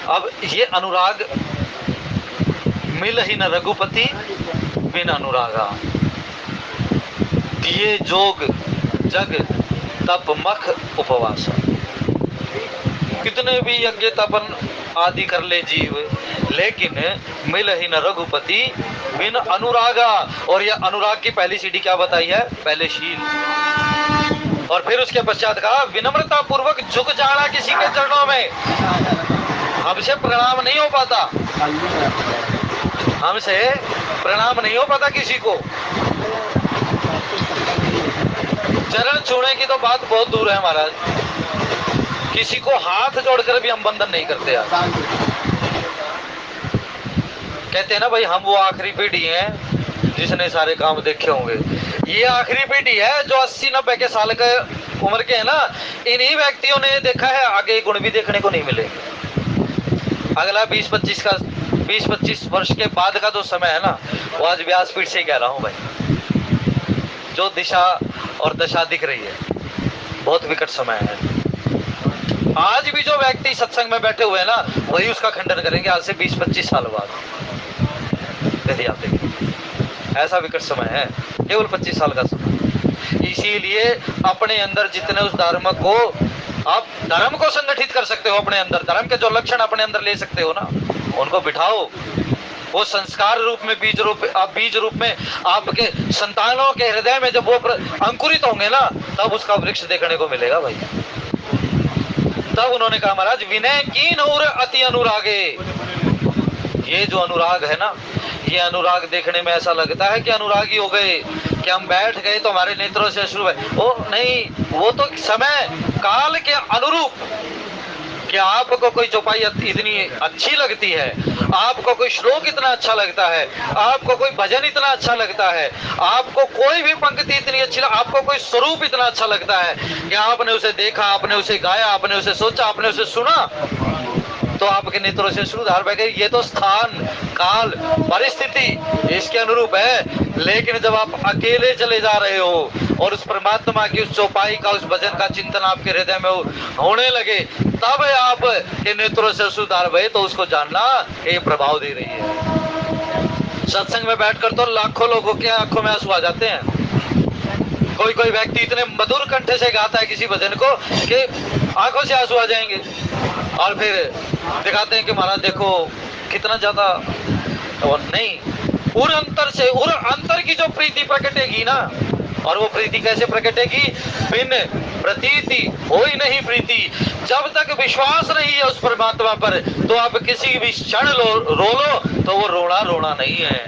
अब ये अनुराग मिल ही न रघुपति बिन अनुरागा, दिए जोग जग तप मख उपवास। कितने भी यज्ञ तपन आदि कर ले जीव, लेकिन मिल ही न रघुपति बिन अनुरागा। और यह अनुराग की पहली सीढ़ी क्या बताई है? पहले शील, और फिर उसके पश्चात कहा विनम्रता पूर्वक झुक जाना किसी के चरणों में। हमसे प्रणाम नहीं हो पाता, हमसे प्रणाम नहीं हो पाता किसी को। चरण छूने की तो बात बहुत दूर है महाराज, किसी को हाथ जोड़कर भी हम बंधन नहीं करते यार। कहते हैं ना भाई, हम वो आखिरी पीढ़ी है जिसने सारे काम देखे होंगे। ये आखिरी पीढ़ी है जो 80-90 के साल के उम्र के है ना, इन्हीं व्यक्तियों ने देखा है, आगे गुण भी देखने को नहीं मिले। अगला 20-25 वर्ष के बाद का जो समय है ना, वो आज व्यासपीठ से कह रहा हूँ भाई, जो दिशा और दशा दिख रही है बहुत विकट समय है। आज भी जो व्यक्ति सत्संग में बैठे हुए हैं ना, वही उसका खंडन करेंगे आज से 20-25 साल बाद। यदि आप देखें ऐसा विकट समय है, केवल 25 साल का समय। इसीलिए अपने अंदर जितने उस धर्म को, आप धर्म को संगठित कर सकते हो अपने अंदर, धर्म के जो लक्षण अपने अंदर ले सकते हो ना, उनको बिठाओ। वो संस्कार रूप में, बीज रूप में आपके संतानों के हृदय में जब वो अंकुरित होंगे ना, तब उसका वृक्ष देखने को मिलेगा भाई। तब उन्होंने कहा महाराज विनय कीन और अति अनुरागे। ये जो अनुराग है ना, ये अनुराग देखने में ऐसा लगता है कि अनुरागी हो गए, कि हम बैठ गए तो हमारे नेत्रों से अश्रु है। ओ नहीं, वो तो समय काल के अनुरूप, कि आपको कोई चौपाई इतनी अच्छी लगती है, आपको कोई श्लोक इतना अच्छा लगता है, आपको कोई भजन इतना अच्छा लगता है, आपको कोई भी पंक्ति इतनी अच्छी, आपको कोई स्वरूप इतना अच्छा लगता है कि आपने उसे देखा, आपने उसे गाया, आपने उसे सोचा, आपने उसे सुना, तो आपके नेत्रों से अश्रुधार बह गए। ये तो स्थान काल परिस्थिति इसके अनुरूप है। लेकिन जब आप अकेले चले जा रहे हो और उस परमात्मा की उस चौपाई का, उस भजन का चिंतन आपके हृदय में होने लगे, तब आप के नेत्रों से अश्रुधार बहे, तो उसको जानना ये प्रभाव दे रही है। सत्संग में बैठकर तो लाखों लोगों के आंखों में आंसू आ जाते हैं। कोई व्यक्ति इतने मधुर कंठ से गाता है किसी भजन को कि आंखों से आंसू आ जाएंगे, और फिर दिखाते हैं कि महाराज देखो कितना ज्यादा। और नहीं, उर अंतर की जो प्रीति प्रकटेगी ना, और वो प्रीति कैसे प्रकटेगी? बिन प्रतीति हो ही नहीं प्रीति। जब तक विश्वास नहीं है उस परमात्मा पर, तो आप किसी भी क्षण रो लो तो वो रोना नहीं है।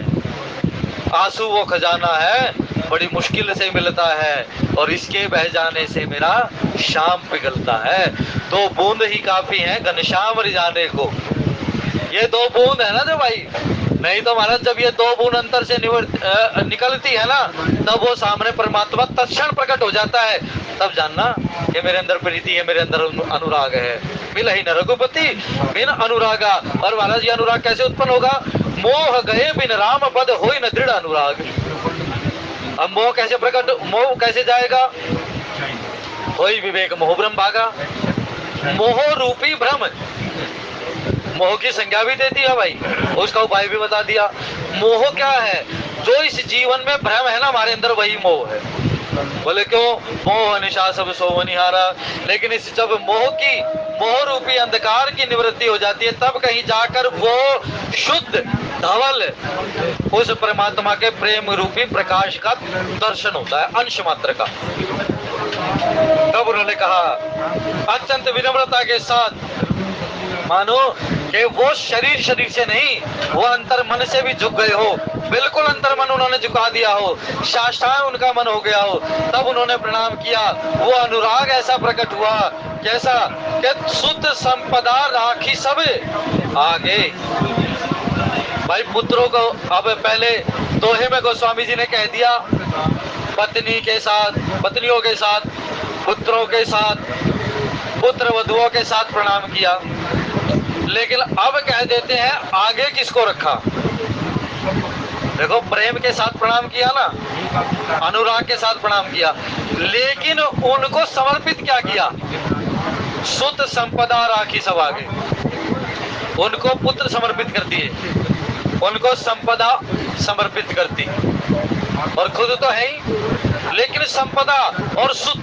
आंसू वो खजाना है, बड़ी मुश्किल से मिलता है, और इसके बह जाने से मेरा शाम पिघलता है। 2 बूंद ही काफी है घनश्याम रिझाने को। ये 2 बूंद है ना जो भाई, नहीं तो महाराज जब ये 2 बूंद अंतर से निकलती है ना, तब वो सामने परमात्मा तत्क्षण प्रकट हो जाता है। तब जानना ये मेरे अंदर प्रीति है, मेरे अंदर अनुराग है। मिल ही न रघुपति बिन अनुरागा। और महाराज ये अनुराग कैसे उत्पन्न होगा? मोह गए बिन राम पद होई न दृढ़ अनुराग। अब मोह कैसे प्रकट, मोह कैसे जाएगा? होई विवेक मोह भ्रम भागा। मोह रूपी भ्रम, मोह की संज्ञा भी दे दिया भाई, उसका उपाय भी बता दिया। मोह क्या है? जो इस जीवन में भ्रम है ना हमारे अंदर, वही मोह है। बोले क्यों? मोह निशा सब सोवनिहारा। लेकिन इस जब मोह रूपी अंधकार की निवृत्ति हो जाती है, तब कहीं जाकर वो शुद्ध धवल उस परमात्मा के प्रेम रूपी प्रकाश का दर्शन होता है, अंश मात्र का। तब उन्होंने कहा अत्यंत विनम्रता के साथ, मानो कि वो शरीर से नहीं, वो अंतर मन से भी झुक गए हो, बिल्कुल अंतर मन उन्होंने झुका दिया हो, साष्टांग उनका मन हो गया हो। तब उन्होंने प्रणाम किया। वो अनुराग ऐसा प्रकट हुआ, कैसा? कि शुद्ध संपदा राखी सब आगे। भाई पुत्रों को, अब पहले दोहे में गोस्वामी जी ने कह दिया, पत्नी के साथ, पत्नियों के साथ, पुत्रों के साथ, पुत्र वधुओं के साथ प्रणाम किया। लेकिन अब कह देते हैं आगे किसको रखा? देखो, प्रेम के साथ प्रणाम किया ना, अनुराग के साथ प्रणाम किया, लेकिन उनको समर्पित क्या किया? शुद्ध संपदा राखी सब आगे। उनको पुत्र समर्पित कर दिए, उनको संपदा समर्पित कर दी, और खुद तो है ही, लेकिन संपदा और शुद्ध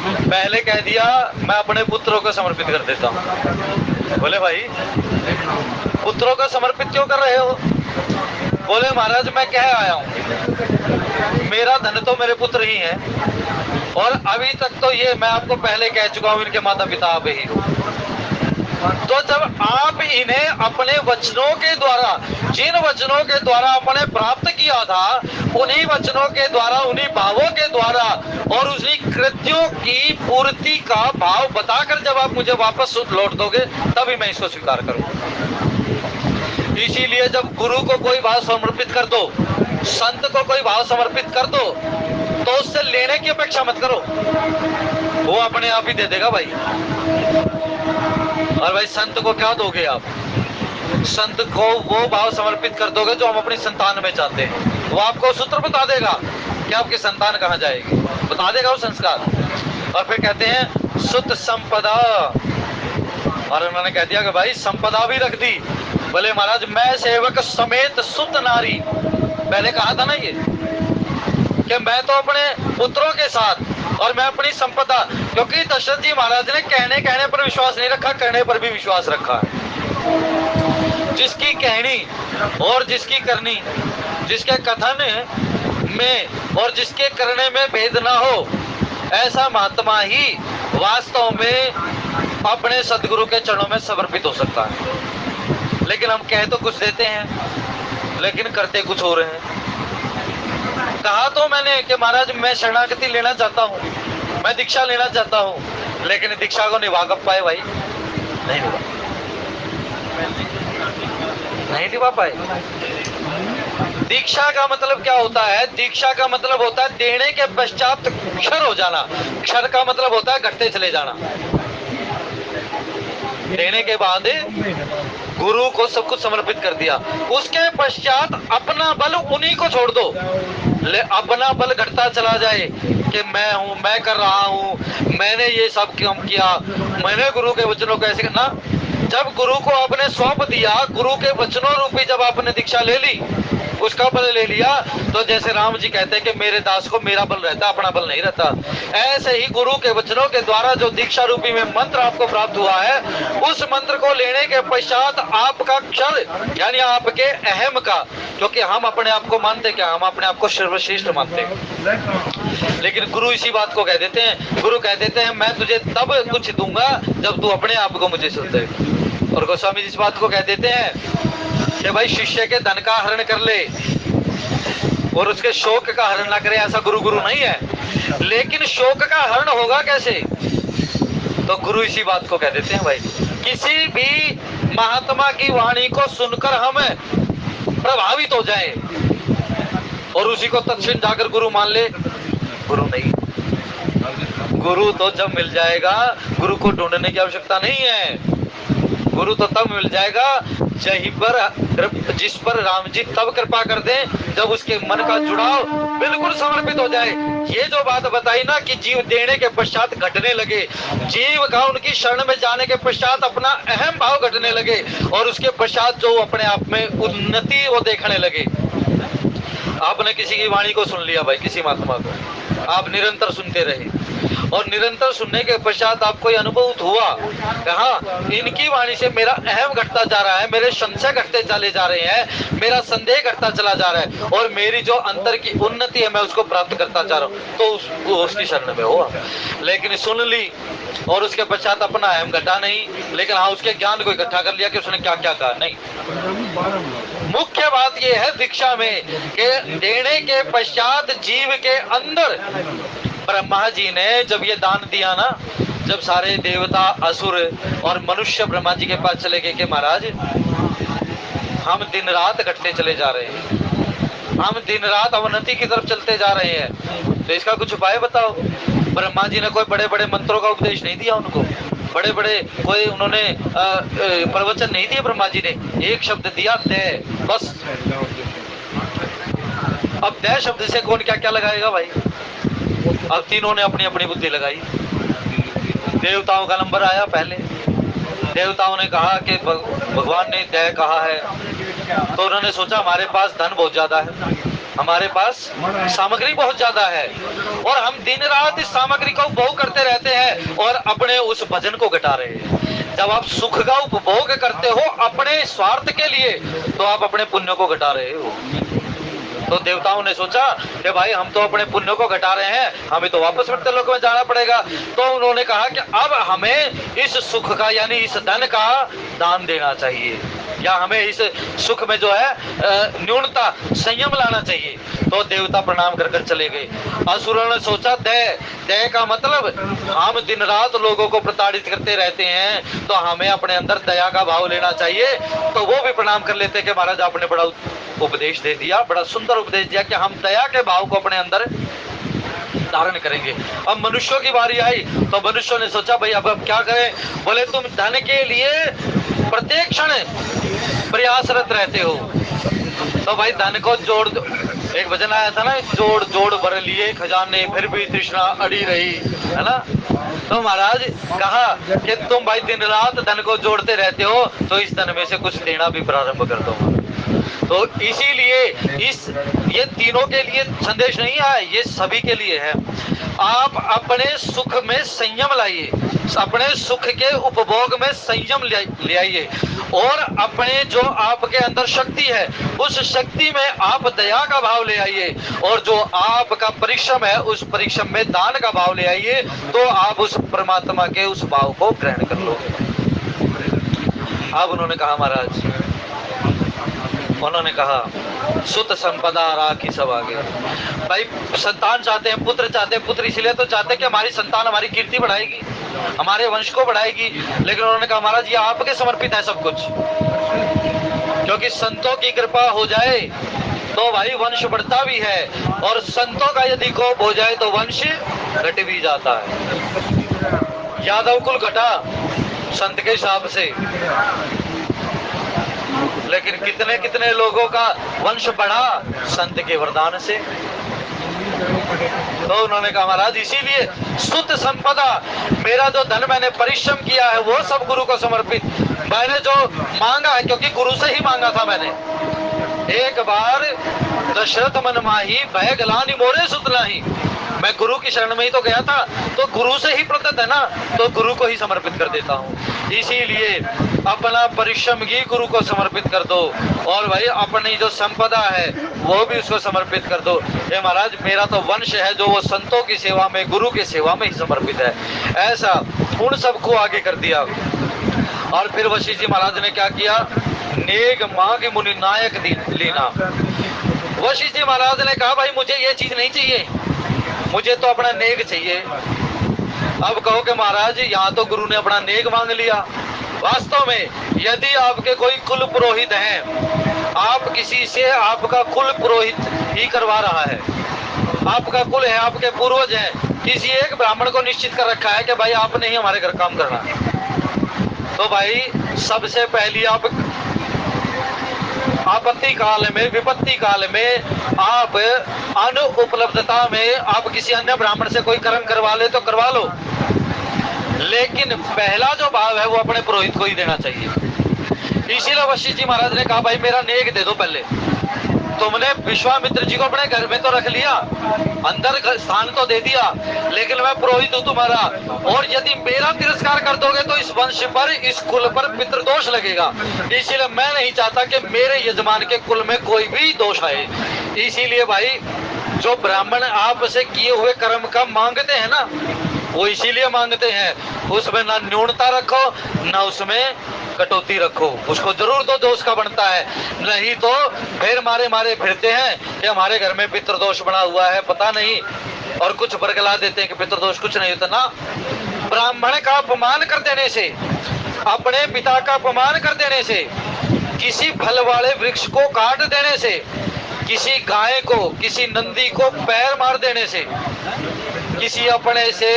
पहले कह दिया, मैं अपने पुत्रों को समर्पित कर देता हूँ। बोले भाई पुत्रों को समर्पित क्यों कर रहे हो? बोले महाराज मैं कह आया हूँ, मेरा धन तो मेरे पुत्र ही हैं, और अभी तक तो ये मैं आपको पहले कह चुका हूँ, इनके माता पिता आप ही हो। तो जब आप इन्हें अपने वचनों के द्वारा, जिन वचनों के द्वारा आपने प्राप्त किया था, उन्हीं वचनों के द्वारा, उन्हीं भावों के द्वारा और उन्हीं कृत्यों की पूर्ति का भाव बताकर जब आप मुझे वापस लौट दोगे, तभी मैं इसको स्वीकार करूंगा। इसीलिए जब गुरु को कोई भाव समर्पित कर दो, संत को कोई भाव समर्पित कर दो, तो उससे लेने की अपेक्षा मत करो, वो अपने आप ही दे देगा भाई। और भाई संत को क्या दोगे आप? संत को वो भाव समर्पित कर दोगे जो हम अपनी संतान में चाहते हैं। वो आपको सूत्र बता देगा कि आपकी संतान कहाँ जाएगी, बता देगा वो संस्कार। और फिर कहते हैं शुद्ध संपदा, और उन्होंने कह दिया कि भाई संपदा भी रख दी। बोले महाराज मैं सेवक समेत शुद्ध नारी, पहले कहा था ना ये कि मैं तो अपने पुत्रों के साथ और मैं अपनी संपदा, क्योंकि दशरथ जी महाराज ने कहने पर विश्वास नहीं रखा, करने पर भी विश्वास रखा है। जिसकी कहनी और जिसकी करनी, जिसके कथन में और जिसके करने में भेद ना हो, ऐसा महात्मा ही वास्तव में अपने सदगुरु के चरणों में समर्पित हो सकता है। लेकिन हम कह तो कुछ देते हैं, लेकिन करते कुछ हो रहे हैं। कहा तो मैंने कि महाराज मैं शरणागति लेना चाहता हूँ, मैं दीक्षा लेना चाहता हूँ, लेकिन दीक्षा को निभा कब पाए भाई? नहीं निभा पाए। दीक्षा का मतलब क्या होता है? दीक्षा का मतलब होता है देने के पश्चात क्षर हो जाना। क्षर का मतलब होता है घटते चले जाना। देने के बाद गुरु को सब कुछ समर्पित कर दिया, उसके पश्चात अपना बल उन्हीं को छोड़ दो। अपना बल घटता चला जाए कि मैं हूं, मैं कर रहा हूं, मैंने ये सब क्यों किया, मैंने गुरु के वचनों को ऐसे करना। जब गुरु को आपने सौंप दिया, गुरु के वचनों रूपी जब आपने दीक्षा ले ली, उसका बल ले लिया, तो जैसे राम जी कहते हैं कि मेरे दास को मेरा बल रहता, अपना बल नहीं रहता, ऐसे ही गुरु के वचनों के द्वारा जो दीक्षा रूपी में मंत्र आपको प्राप्त हुआ है, उस मंत्र को लेने के पश्चात आपका क्षर यानी आपके अहम का, क्योंकि हम अपने आप को मानते क्या, हम अपने आप को सर्वश्रेष्ठ मानते हैं, लेकिन गुरु इसी बात को कह देते हैं। गुरु कह देते हैं मैं तुझे तब कुछ दूंगा जब तू अपने आप को मुझे सुन दे। और गोस्वामी जी इस बात को कह देते हैं कि भाई शिष्य के धन का हरण कर ले और उसके शोक का हरण ना करे, ऐसा गुरु नहीं है। लेकिन शोक का हरण होगा कैसे? तो गुरु इसी बात को कह देते हैं भाई, किसी भी महात्मा की वाणी को सुनकर हम प्रभावित हो जाए और उसी को तत्क्षण जाकर गुरु मान ले, गुरु नहीं। गुरु तो जब मिल जाएगा, गुरु को ढूंढने की आवश्यकता नहीं है। गुरु तो तब मिल जाएगा जिस पर राम जी तब कृपा कर दे जब उसके मन का जुड़ाव बिल्कुल समर्पित हो जाए। ये जो बात बताई ना कि जीव देने के पश्चात घटने लगे, जीव का उनकी शरण में जाने के पश्चात अपना अहम भाव घटने लगे और उसके पश्चात जो अपने आप में उन्नति वो देखने लगे। आपने किसी की वाणी को सुन लिया भाई, किसी महात्मा को आप निरंतर सुनते रहे और निरंतर सुनने के पश्चात आपको अनुभव हुआ कहा इनकी वाणी से मेरा अहम घटता जा रहा है, मेरे संशय घटते चले जा रहे हैं, मेरा संदेह घटता चला जा रहा है और मेरी जो अंतर की उन्नति है मैं उसको प्राप्त करता जा रहा हूँ, तो उसकी शरण में हुआ। लेकिन सुन ली और उसके पश्चात अपना अहम घटा नहीं, लेकिन हाँ उसके ज्ञान को इकट्ठा कर लिया कि उसने क्या क्या कहा। नहीं, मुख्य बात यह है दीक्षा में कि देने के पश्चात जीव के अंदर ब्रह्मा जी ने जब ये दान दिया ना, जब सारे देवता असुर और मनुष्य ब्रह्मा जी के पास चले गए कि महाराज हम दिन रात घटते चले जा रहे हैं, हम दिन रात अवनति की तरफ चलते जा रहे हैं, तो इसका कुछ उपाय बताओ। ब्रह्मा जी ने कोई बड़े बड़े मंत्रों का उपदेश नहीं दिया उनको, बड़े बड़े कोई उन्होंने प्रवचन नहीं दिए। ब्रह्मा जी ने एक शब्द दिया दे, बस। अब दे शब्द से कौन क्या क्या लगाएगा भाई। अब तीनों ने अपनी अपनी बुद्धि लगाई। देवताओं का नंबर आया पहले, देवताओं ने कहा कि भगवान ने दया कहा है, तो उन्होंने सोचा हमारे पास धन बहुत ज्यादा है, हमारे पास सामग्री बहुत ज्यादा है और हम दिन रात इस सामग्री का उपभोग करते रहते हैं और अपने उस भजन को घटा रहे हैं। जब आप सुख का उपभोग करते हो अपने स्वार्थ के लिए तो आप अपने पुण्य को घटा रहे हो। तो देवताओं ने सोचा कि भाई हम तो अपने पुण्य को घटा रहे हैं, हमें तो वापस मृत्युलोक में जाना पड़ेगा। तो उन्होंने कहा कि अब हमें इस सुख का यानी इस धन का दान देना चाहिए, या हमें इस सुख में जो है न्यूनता संयम लाना चाहिए। तो देवता प्रणाम कर कर चले गए। असुरों ने सोचा दया का मतलब हम दिन रात लोगों को प्रताड़ित करते रहते हैं, तो हमें अपने अंदर दया का भाव लेना चाहिए। तो वो भी प्रणाम कर लेते कि महाराज आपने बड़ा उपदेश दे दिया, बड़ा सुंदर उपदेश दिया कि हम दया के भाव को अपने अंदर धारण करेंगे। अब मनुष्यों की बारी आई तो मनुष्यों ने सोचा भाई अब क्या करें। बोले तुम धन के लिए प्रत्येक क्षण प्रयासरत रहते हो, तो भाई धन को जोड़ दो। एक वचन आया था ना, जोड़ जोड़ भर लिए खजाने फिर भी तृष्णा अड़ी रही, है ना। तो महाराज कहा कि तुम भाई दिन रात धन को जोड़ते रहते हो, तो इस धन में से कुछ देना भी प्रारंभ कर दो। तो इसीलिए ये तीनों के लिए संदेश नहीं है, ये सभी के लिए है। आप अपने सुख में संयम लाइए, अपने सुख के उपभोग में संयम ले आइए और अपने जो आपके अंदर शक्ति है उस शक्ति में आप दया का भाव ले आइए और जो आपका परिश्रम है उस परिश्रम में दान का भाव ले आइए, तो आप उस परमात्मा के उस भाव को ग्रहण कर लो। अब उन्होंने कहा महाराज, उन्होंने कहा सुत संपदा राखी सब आगे। भाई संतान चाहते हैं, पुत्र चाहते हैं, पुत्र इसलिए तो चाहते हैं कि हमारी संतान हमारी कीर्ति बढ़ाएगी, हमारे वंश को बढ़ाएगी। लेकिन उन्होंने कहा महाराज ये आपके समर्पित है सब कुछ, क्योंकि संतों की कृपा हो जाए तो भाई वंश बढ़ता भी है और संतों का यदि कोप हो जाए तो वंश घट भी जाता है। यादव कुल घटा संत के हिसाब से, लेकिन कितने कितने लोगों का वंश बढ़ा संत के वरदान से। तो उन्होंने कहा महाराज इसीलिए सुत संपदा, मेरा जो धन मैंने परिश्रम किया है वो सब गुरु को समर्पित। मैंने जो मांगा है क्योंकि गुरु से ही मांगा था मैंने। एक बार दशरथ मन माही भय गलानी मोरे सुत नाही, मैं गुरु की शरण में ही तो गया था, तो गुरु से ही प्रदत्त है ना, तो गुरु को ही समर्पित कर देता हूँ। इसीलिए अपना परिश्रम ही गुरु को समर्पित कर दो और भाई अपनी जो संपदा है वो भी उसको समर्पित कर दो। ये महाराज मेरा तो वंश है जो वो संतों की सेवा में, गुरु की सेवा में ही समर्पित है। ऐसा उन सबको आगे कर दिया। और फिर वशिष्ठ जी महाराज ने क्या किया, नेग मांग मुनि नायक लीना। वशिष्ठ जी महाराज ने कहा भाई मुझे ये चीज नहीं चाहिए, मुझे तो अपना नेग चाहिए। अब कहो कि महाराज यहाँ तो गुरु ने अपना नेग मांग लिया। वास्तव में यदि आपके कोई कुल पुरोहित हैं, आप किसी से आपका कुल पुरोहित ही करवा रहा है, आपका कुल है, आपके पूर्वज हैं, किसी एक ब्राह्मण को निश्चित कर रखा है कि भाई आपने ही हमारे घर काम करना है, तो भाई सबसे पहली आप आपत्ति काल में, विपत्ति काल में, आप अनुपलब्धता में आप किसी अन्य ब्राह्मण से कोई कर्म करवा ले तो करवा लो, लेकिन पहला जो भाव है वो अपने पुरोहित को ही देना चाहिए। इसीलिए वशिष्ठ जी महाराज ने कहा भाई मेरा नेक दे दो पहले। तुमने विश्वामित्र जी को अपने घर में तो रख लिया, अंदर स्थान तो दे दिया, लेकिन मैं पुरोहित हूं तुम्हारा, और यदि मेरा तिरस्कार कर दोगे तो इस वंश पर, इस कुल पर पितृदोष लगेगा। इसीलिए मैं नहीं चाहता कि मेरे यजमान के कुल में कोई भी दोष आए। इसीलिए भाई जो ब्राह्मण आपसे किए हुए कर्म का मांगते हैं ना, वो इसीलिए मांगते हैं, उसमें ना न्यूनता रखो ना उसमें कटौती रखो, उसको जरूर दो जो उसका बनता है। नहीं तो फिर मारे मारे फिरते हैं कि हमारे घर में पितृदोष बना हुआ है, पता नहीं, और कुछ बरगला देते हैं कि पितृदोष कुछ नहीं होता ना। ब्राह्मण का अपमान कर देने से, अपने पिता का अपमान कर देने से, किसी फल वाले वृक्ष को काट देने से, किसी गाय को, किसी नंदी को पैर मार देने से, किसी अपने से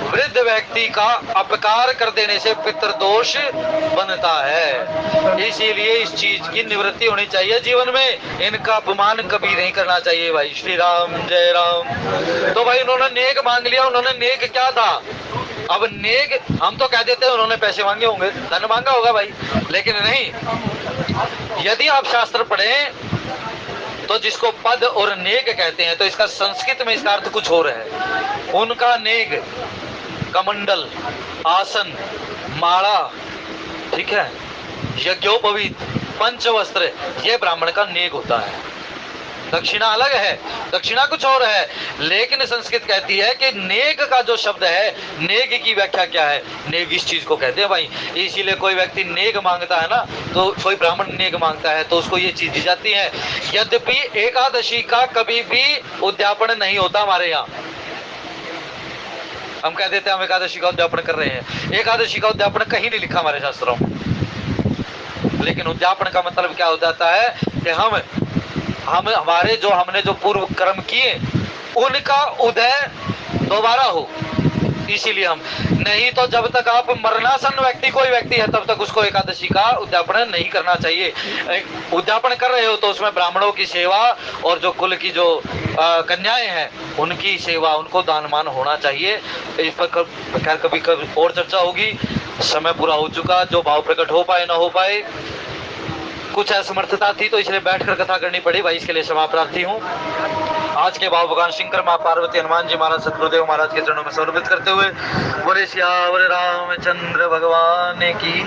वृद्ध व्यक्ति का अपकार कर देने से पितृदोष बनता है। इसीलिए इस चीज की निवृत्ति होनी चाहिए जीवन में, इनका अपमान कभी नहीं करना चाहिए भाई। श्री राम जय राम। तो भाई उन्होंने नेक मांग लिया, उन्होंने नेक क्या था? अब नेक हम तो कह देते हैं उन्होंने पैसे मांगे होंगे, धन मांगा होगा भाई, लेकिन नहीं। यदि आप शास्त्र पढ़ें तो जिसको पद और नेक कहते हैं, तो इसका संस्कृत में इसका अर्थ कुछ और है। उनका नेक कमंडल, आसन, माला, ठीक है, यज्ञोपवीत, पंचवस्त्र, ये ब्राह्मण का नेक होता है। दक्षिणा अलग है, दक्षिणा कुछ और है, लेकिन संस्कृत कहती है कि नेक का जो शब्द है, नेक की व्याख्या क्या है? नेक इस चीज को कहते हैं भाई। इसीलिए कोई व्यक्ति नेक मांगता है ना, तो कोई ब्राह्मण नेक मांगता है तो उसको ये चीज दी जाती है। यद्यपि एकादशी का कभी भी उद्यापन नहीं होता हमारे यहाँ, हम कह देते हैं हम एकादशी का उद्यापन कर रहे हैं, एकादशी का उद्यापन कहीं नहीं लिखा हमारे शास्त्रों में। लेकिन उद्यापन का मतलब क्या हो जाता है कि हम हमारे जो हमने जो पूर्व कर्म किए उनका उदय दोबारा हो, इसीलिए हम नहीं। तो जब तक आप मरणासन व्यक्ति कोई व्यक्ति है तब तक उसको एकादशी का उद्यापन नहीं करना चाहिए। उद्यापन कर रहे हो तो उसमें ब्राह्मणों की सेवा और जो कुल की जो कन्याएं हैं उनकी सेवा, उनको दानमान होना चाहिए। इस पर खैर कभी और चर्चा होगी। समय पूरा हो चुका, जो भाव प्रकट हो पाए ना हो पाए, कुछ असमर्थता थी तो इसलिए बैठकर कथा करनी पड़ी भाई, इसके लिए क्षमा प्रार्थी हूँ। आज के भाव भगवान शंकर, माँ पार्वती, हनुमान जी महाराज, सतगुरुदेव महाराज के चरणों में समर्पित करते हुए बोले सियावर रामचंद्र भगवान की।